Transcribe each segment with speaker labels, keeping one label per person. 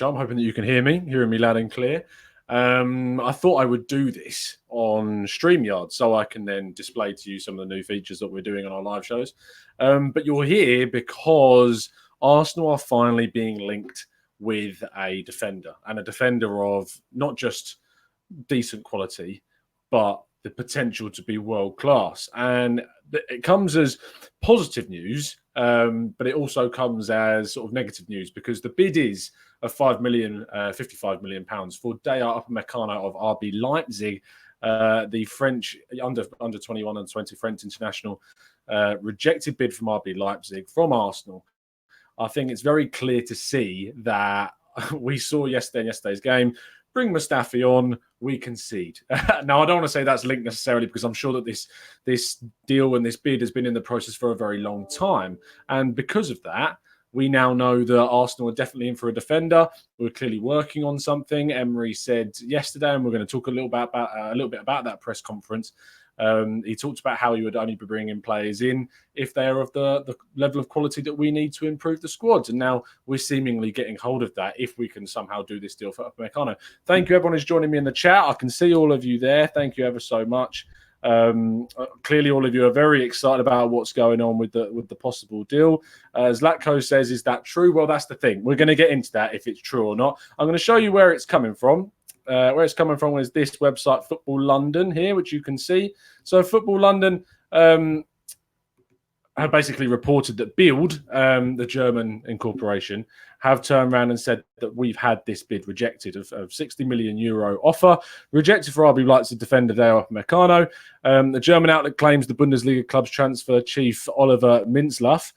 Speaker 1: I'm hoping that you can hearing me loud and clear. I thought I would do this on StreamYard so I can then display to you some of the new features that we're doing on our live shows. But you're here because Arsenal are finally being linked with a defender, and a defender of not just decent quality, but the potential to be world class. And it comes as positive news, but it also comes as sort of negative news because the bid is of 55 million pounds for Dayot Upamecano of RB Leipzig, the French under 21 and 20 French international, rejected bid from RB Leipzig from Arsenal. I think it's very clear to see that we saw yesterday in yesterday's game. Bring Mustafi on, we concede. Now, I don't want to say that's linked necessarily because I'm sure that this deal and this bid has been in the process for a very long time. And because of that, we now know that Arsenal are definitely in for a defender. We're clearly working on something. Emery said yesterday, and we're going to talk a little bit about that press conference. He talked about how he would only be bringing players in if they are of the level of quality that we need to improve the squads. And now we're seemingly getting hold of that if we can somehow do this deal for Upamecano. Thank you, everyone who's joining me in the chat. I can see all of you there. Thank you ever so much. Clearly, all of you are very excited about what's going on with the possible deal. Zlatko says, "Is that true?" Well, that's the thing. We're going to get into that if it's true or not. I'm going to show you where it's coming from. Where it's coming from is this website, Football London, here, which you can see. So Football London have basically reported that Bild, the German incorporation, have turned around and said that we've had this bid rejected of 60 million euro offer, rejected for RB Leipzig defender Dayot Upamecano. The German outlet claims the Bundesliga club's transfer chief, Oliver Minzlaff,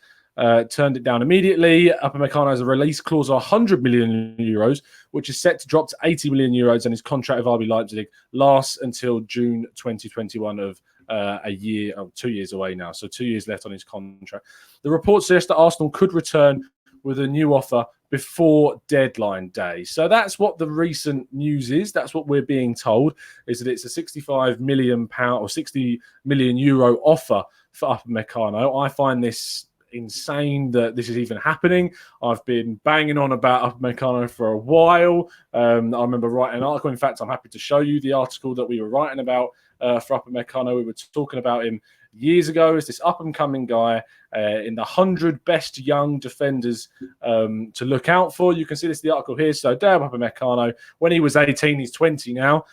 Speaker 1: turned it down immediately. Upamecano has a release clause of 100 million euros, which is set to drop to 80 million euros, and his contract with RB Leipzig lasts until June 2021 of a year, 2 years away now. So 2 years left on his contract. The report suggests that Arsenal could return with a new offer before deadline day. So that's what the recent news is. That's what we're being told, is that it's a 65 million pound or 60 million euro offer for Upamecano. I find this insane that this is even happening. I've been banging on about Upamecano for a while. I remember writing an article. In fact, I'm happy to show you the article that we were writing about for Upamecano. We were talking about him years ago as this up-and-coming guy in the 100 best young defenders to look out for. You can see this in the article here. So Dayot Upamecano, when he was 18, he's 20 now.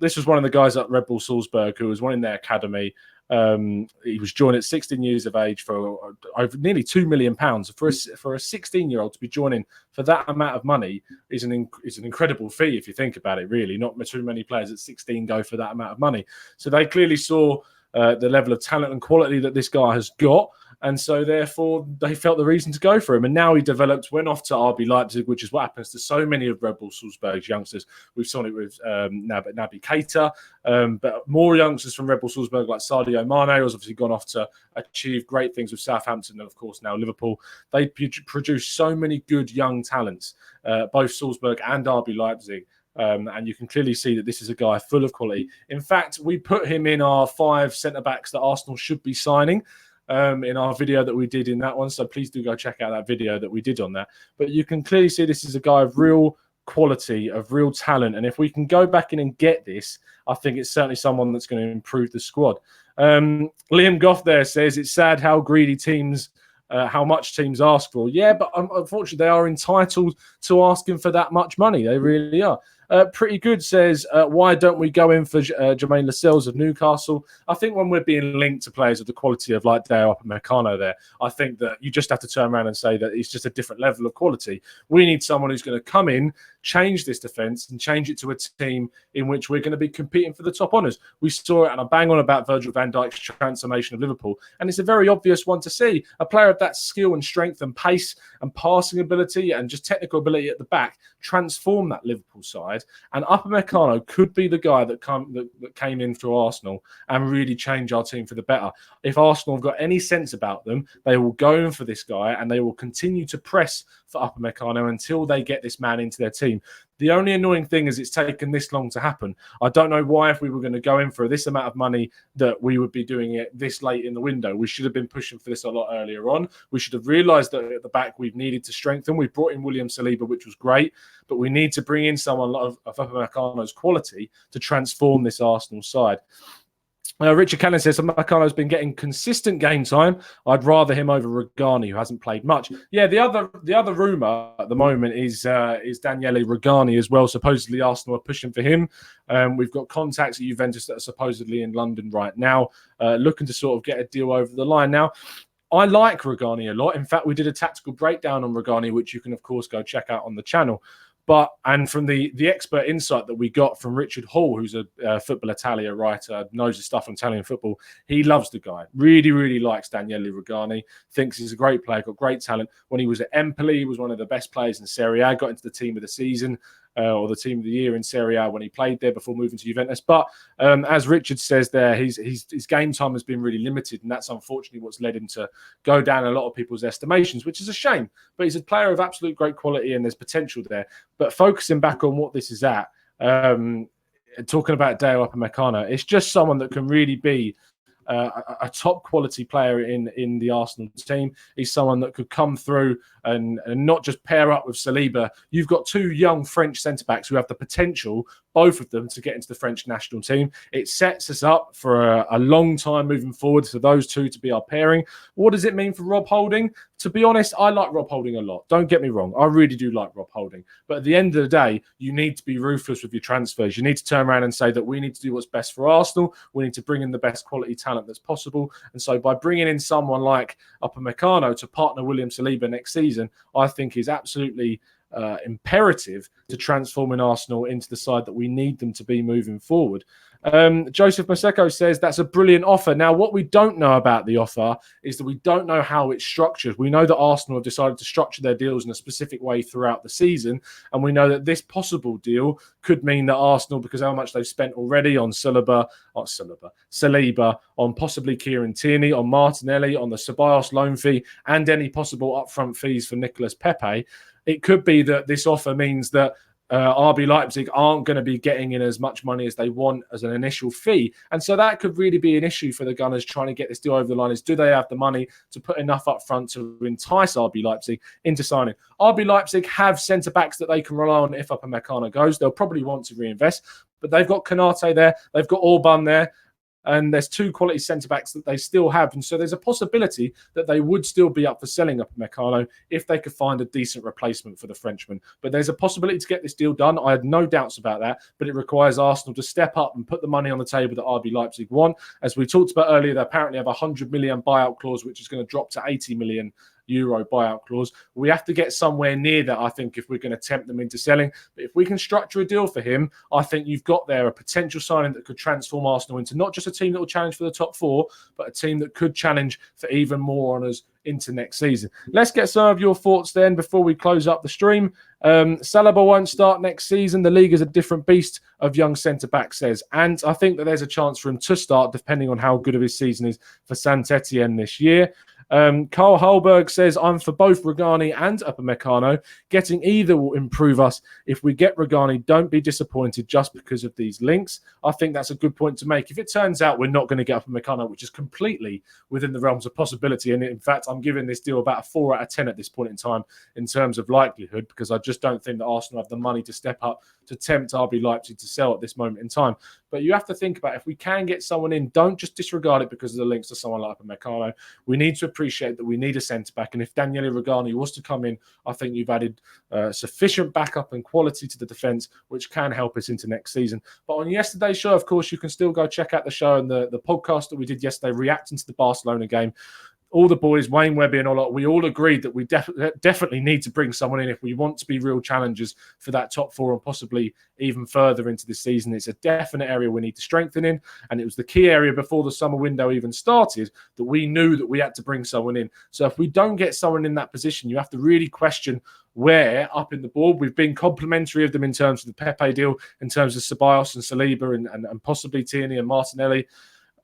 Speaker 1: This was one of the guys at Red Bull Salzburg who was one in their academy. He was joined at 16 years of age for over nearly £2 million. For a 16-year-old to be joining for that amount of money is an incredible fee if you think about it. Really, not too many players at 16 go for that amount of money. So they clearly saw the level of talent and quality that this guy has got. And so, therefore, they felt the reason to go for him. And now he went off to RB Leipzig, which is what happens to so many of Red Bull Salzburg's youngsters. We've seen it with Naby Keita, but more youngsters from Red Bull Salzburg, like Sadio Mane, has obviously gone off to achieve great things with Southampton and, of course, now Liverpool. They produce so many good young talents, both Salzburg and RB Leipzig. And you can clearly see that this is a guy full of quality. In fact, we put him in our 5 centre-backs that Arsenal should be signing in our video that we did in that one. So please do go check out that video that we did on that. But you can clearly see this is a guy of real quality, of real talent. And if we can go back in and get this, I think it's certainly someone that's going to improve the squad. Liam Goff there says, it's sad how greedy teams how much teams ask for. Yeah, but unfortunately, they are entitled to asking for that much money. They really are. Pretty Good says, why don't we go in for Jermaine Lascelles of Newcastle? I think when we're being linked to players of the quality of like Dayot Upamecano there, I think that you just have to turn around and say that it's just a different level of quality. We need someone who's going to come in, change this defence and change it to a team in which we're going to be competing for the top honours. We saw it, and I bang on about Virgil van Dijk's transformation of Liverpool, and it's a very obvious one to see. A player of that skill and strength and pace and passing ability and just technical ability at the back transform that Liverpool side side. And Upamecano could be the guy that came in for Arsenal and really change our team for the better. If Arsenal have got any sense about them, they will go in for this guy and they will continue to press for Upamecano until they get this man into their team. The only annoying thing is it's taken this long to happen. I don't know why, if we were going to go in for this amount of money, that we would be doing it this late in the window. We should have been pushing for this a lot earlier on. We should have realised that at the back we've needed to strengthen. We've brought in William Saliba, which was great, but we need to bring in someone of Upamecano's quality to transform this Arsenal side. Richard Cannon says Upamecano's been getting consistent game time. I'd rather him over Rugani, who hasn't played much. Yeah, the other rumour at the moment is Daniele Rugani as well. Supposedly Arsenal are pushing for him. We've got contacts at Juventus that are supposedly in London right now, looking to sort of get a deal over the line. Now, I like Rugani a lot. In fact, we did a tactical breakdown on Rugani, which you can, of course, go check out on the channel. And from the expert insight that we got from Richard Hall, who's a Football Italia writer, knows his stuff on Italian football, he loves the guy. Really, really likes Daniele Rugani. Thinks he's a great player, got great talent. When he was at Empoli, he was one of the best players in Serie A, got into the team of the season. Or the team of the year in Serie A when he played there before moving to Juventus. But as Richard says there, his game time has been really limited, and that's unfortunately what's led him to go down a lot of people's estimations, which is a shame. But he's a player of absolute great quality, and there's potential there. But focusing back on what this is at, talking about Dayot Upamecano, it's just someone that can really be a top quality player in the Arsenal team. He's someone that could come through and not just pair up with Saliba. You've got two young French centre-backs who have the potential, both of them, to get into the French national team. It sets us up for a long time moving forward for those two to be our pairing. What does it mean for Rob Holding? To be honest, I like Rob Holding a lot. Don't get me wrong. I really do like Rob Holding. But at the end of the day, you need to be ruthless with your transfers. You need to turn around and say that we need to do what's best for Arsenal. We need to bring in the best quality talent that's possible. And so by bringing in someone like Upamecano to partner William Saliba next season, I think is absolutely imperative to transforming Arsenal into the side that we need them to be moving forward. Joseph Maseko says that's a brilliant offer. Now, what we don't know about the offer is that we don't know how it's structured. We know that Arsenal have decided to structure their deals in a specific way throughout the season, and we know that this possible deal could mean that Arsenal, because how much they've spent already on Saliba, on possibly Kieran Tierney, on Martinelli, on the Ceballos loan fee, and any possible upfront fees for Nicolas Pepe, it could be that this offer means that RB Leipzig aren't going to be getting in as much money as they want as an initial fee. And so that could really be an issue for the Gunners trying to get this deal over the line, is do they have the money to put enough up front to entice RB Leipzig into signing? RB Leipzig have centre-backs that they can rely on if Upamecano goes. They'll probably want to reinvest, but they've got Konate there, they've got Orban there, and there's two quality centre-backs that they still have. And so there's a possibility that they would still be up for selling Upamecano if they could find a decent replacement for the Frenchman. But there's a possibility to get this deal done. I had no doubts about that, but it requires Arsenal to step up and put the money on the table that RB Leipzig want. As we talked about earlier, they apparently have a 100 million buyout clause, which is going to drop to 80 million euro buyout clause. We have to get somewhere near that, I think, if we're going to tempt them into selling. But if we can structure a deal for him, I think you've got there a potential signing that could transform Arsenal into not just a team that will challenge for the top four, but a team that could challenge for even more honours into next season. Let's get some of your thoughts then before we close up the stream. Saliba won't start next season. The league is a different beast, of young centre-back says. And I think that there's a chance for him to start, depending on how good of his season is for Saint-Etienne this year. Carl Holberg says, I'm for both Rugani and Upamecano. Getting either will improve us. If we get Rugani, don't be disappointed just because of these links. I think that's a good point to make. If it turns out we're not going to get Upamecano, which is completely within the realms of possibility, and in fact, I'm giving this deal about a 4 out of 10 at this point in time in terms of likelihood, because I just don't think that Arsenal have the money to step up to tempt RB Leipzig to sell at this moment in time. But you have to think about, if we can get someone in, don't just disregard it because of the links to someone like Upamecano. We need to appreciate that we need a centre-back. And if Daniele Rugani was to come in, I think you've added sufficient backup and quality to the defence, which can help us into next season. But on yesterday's show, of course, you can still go check out the show and the podcast that we did yesterday, reacting to the Barcelona game. All the boys, Wayne Webby and all, we all agreed that we definitely need to bring someone in if we want to be real challengers for that top four and possibly even further into this season. It's a definite area we need to strengthen in, and it was the key area before the summer window even started that we knew that we had to bring someone in. So if we don't get someone in that position, you have to really question where up in the board we've been complimentary of them in terms of the Pepe deal, in terms of Ceballos and Saliba and possibly Tierney and Martinelli.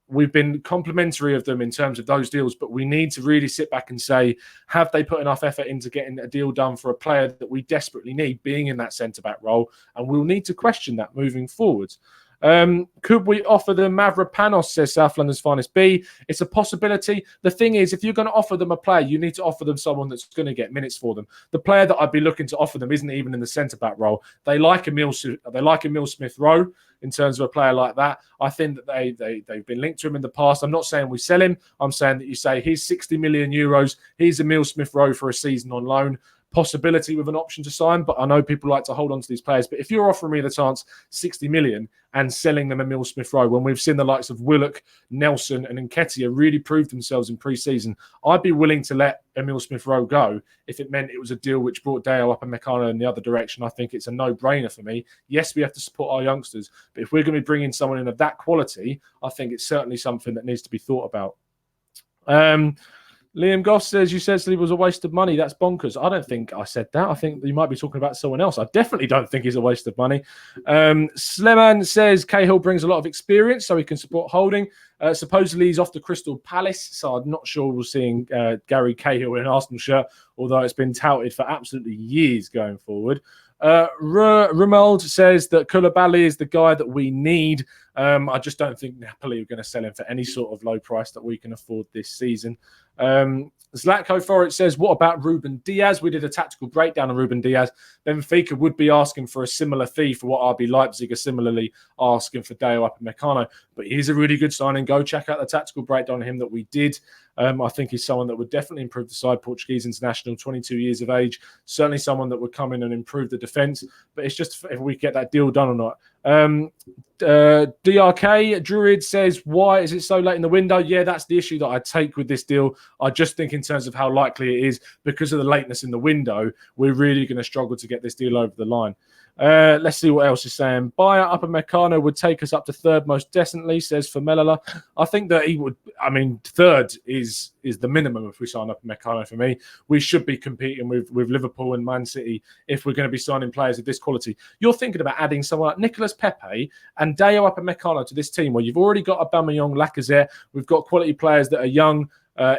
Speaker 1: We've been complimentary of them in terms of those deals, but we need to really sit back and say, have they put enough effort into getting a deal done for a player that we desperately need being in that centre-back role? And we'll need to question that moving forwards. Could we offer them Mavropanos, says South London's Finest B? It's a possibility. The thing is, if you're going to offer them a player, you need to offer them someone that's going to get minutes for them. The player that I'd be looking to offer them isn't even in the centre-back role. They like Emil Smith-Rowe in terms of a player like that. I think that they've been linked to him in the past. I'm not saying we sell him. I'm saying that you say, here's 60 million euros. Here's Emil Smith-Rowe for a season on loan. Possibility with an option to sign, but I know people like to hold on to these players. But if you're offering me the chance 60 million and selling them Emil Smith-Rowe, when we've seen the likes of Willock, Nelson and Nketiah really prove themselves in pre-season, I'd be willing to let Emil Smith-Rowe go if it meant it was a deal which brought Dayot Upamecano in the other direction. I think it's a no-brainer for me. Yes, we have to support our youngsters, but if we're going to be bringing someone in of that quality, I think it's certainly something that needs to be thought about. Liam Goss says, you said Saliba was a waste of money. That's bonkers. I don't think I said that. I think you might be talking about someone else. I definitely don't think he's a waste of money. Sleman says, Cahill brings a lot of experience, so he can support Holding. Supposedly he's off to Crystal Palace, so I'm not sure we're seeing Gary Cahill in an Arsenal shirt, although it's been touted for absolutely years going forward. Romuald says that Koulibaly is the guy that we need. I just don't think Napoli are going to sell him for any sort of low price that we can afford this season. Zlatko Foric says, what about Ruben Diaz? We did a tactical breakdown on Ruben Diaz. Benfica would be asking for a similar fee for what RB Leipzig are similarly asking for Dayot Upamecano. But he's a really good signing. Go check out the tactical breakdown on him that we did. I think he's someone that would definitely improve the side. Portuguese international, 22 years of age. Certainly someone that would come in and improve the defence. But it's just if we get that deal done or not. DRK Druid says, why is it so late in the window? Yeah, that's the issue that I take with this deal. I just think in terms of how likely it is, because of the lateness in the window, we're really going to struggle to get this deal over the line. Let's see what else is saying. Buyer Upamecano would take us up to third most decently, says Famelala. I think that he would. I mean, third is the minimum if we sign Upamecano for me. We should be competing with Liverpool and Man City if we're going to be signing players of this quality. You're thinking about adding someone like Nicolas Pepe and Dayot Upamecano to this team where you've already got Aubameyang, Lacazette. We've got quality players that are young.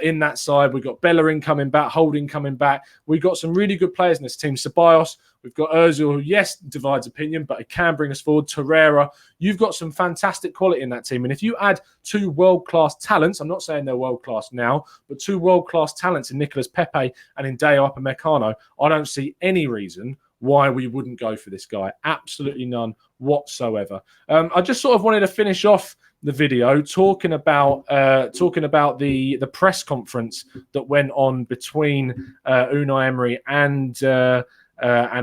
Speaker 1: In that side, we've got Bellerin coming back, Holding coming back. We've got some really good players in this team. Ceballos, we've got Ozil, who, yes, divides opinion, but it can bring us forward. Torreira, you've got some fantastic quality in that team. And if you add two world-class talents, I'm not saying they're world-class now, but two world-class talents in Nicolas Pepe and in Dayot Upamecano, I don't see any reason why we wouldn't go for this guy. Absolutely none whatsoever. I just sort of wanted to finish off the video talking about the press conference that went on between Unai Emery and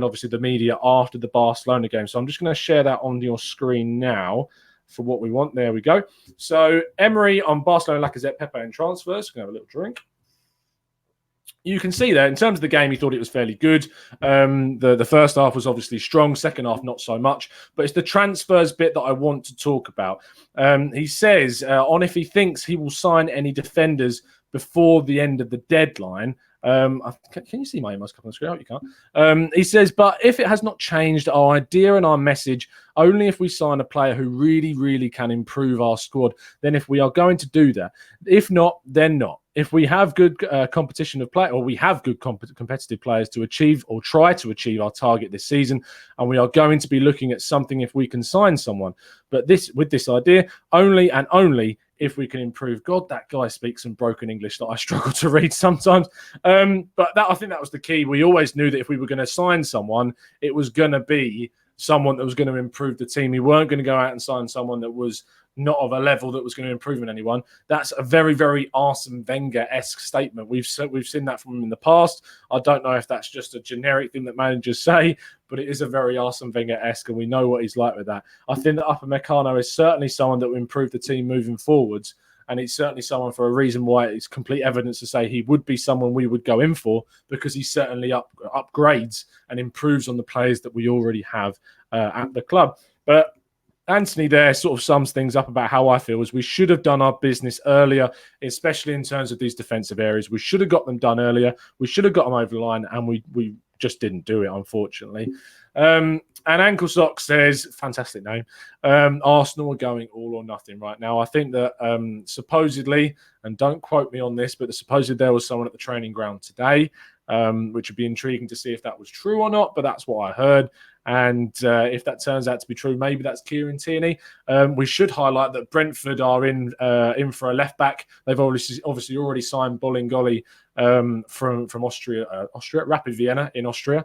Speaker 1: obviously the media after the Barcelona game. So I'm just going to share that on your screen now for what we want. There we go. So Emery on Barcelona, Lacazette, Pepe and transfers. Going to have a little drink. You can see there, in terms of the game, he thought it was fairly good. The first half was obviously strong. Second half, not so much. But it's the transfers bit that I want to talk about. He says, on if he thinks he will sign any defenders before the end of the deadline. Can you see my emails coming on the screen? Oh, you can't. He says, but if it has not changed our idea and our message, only if we sign a player who really, really can improve our squad, then if we are going to do that. If not, then not. If we have good competition of play, or we have good competitive players to achieve or try to achieve our target this season, and we are going to be looking at something if we can sign someone. But with this idea, only and only if we can improve. God, that guy speaks some broken English that I struggle to read sometimes. But I think that was the key. We always knew that if we were going to sign someone, it was going to be someone that was going to improve the team. We weren't going to go out and sign someone that was not of a level that was going to improve in anyone. That's a very, very Arsene Wenger-esque statement. We've seen that from him in the past. I don't know if that's just a generic thing that managers say, but it is a very Arsene Wenger-esque, and we know what he's like with that. I think that Upamecano is certainly someone that will improve the team moving forwards, and he's certainly someone for a reason why it's complete evidence to say he would be someone we would go in for, because he certainly upgrades and improves on the players that we already have at the club. But Anthony there sort of sums things up about how I feel is we should have done our business earlier, especially in terms of these defensive areas. We should have got them done earlier. We should have got them over the line, and we just didn't do it, unfortunately. And Ankle Sock says, fantastic name, Arsenal are going all or nothing right now. I think that supposedly, and don't quote me on this, but supposedly there was someone at the training ground today, which would be intriguing to see if that was true or not, but that's what I heard. And if that turns out to be true, maybe that's Kieran Tierney. We should highlight that Brentford are in for a left back. They've obviously already signed Bolingoli from Austria, Rapid Vienna in Austria.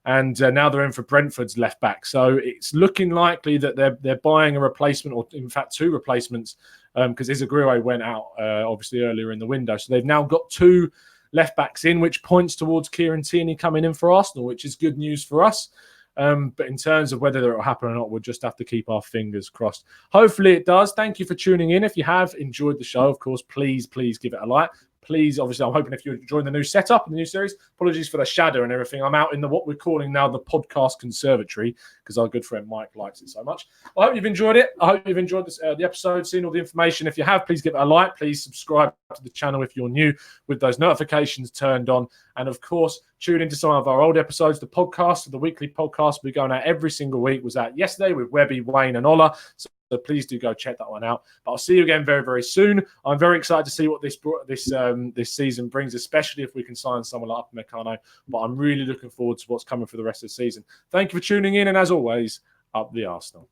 Speaker 1: And now they're in for Brentford's left back. So it's looking likely that they're buying a replacement, or in fact 2 replacements, because Izagirre went out obviously earlier in the window. So they've now got 2 left backs in, which points towards Kieran Tierney coming in for Arsenal, which is good news for us. But in terms of whether it will happen or not, we'll just have to keep our fingers crossed. Hopefully it does. Thank you for tuning in. If you have enjoyed the show, of course, please give it a like. Please, obviously, I'm hoping if you're enjoying the new setup and the new series, apologies for the shadow and everything. I'm out in what we're calling now the podcast conservatory because our good friend Mike likes it so much. I hope you've enjoyed it. I hope you've enjoyed this, the episode, seen all the information. If you have, please give it a like. Please subscribe to the channel if you're new with those notifications turned on. And of course, tune into some of our old episodes. The podcast, the weekly podcast we're going out every single week was out yesterday with Webby, Wayne and Ola. So please do go check that one out. But I'll see you again very, very soon. I'm very excited to see what this season brings, especially if we can sign someone like Upamecano. But I'm really looking forward to what's coming for the rest of the season. Thank you for tuning in. And as always, up the Arsenal.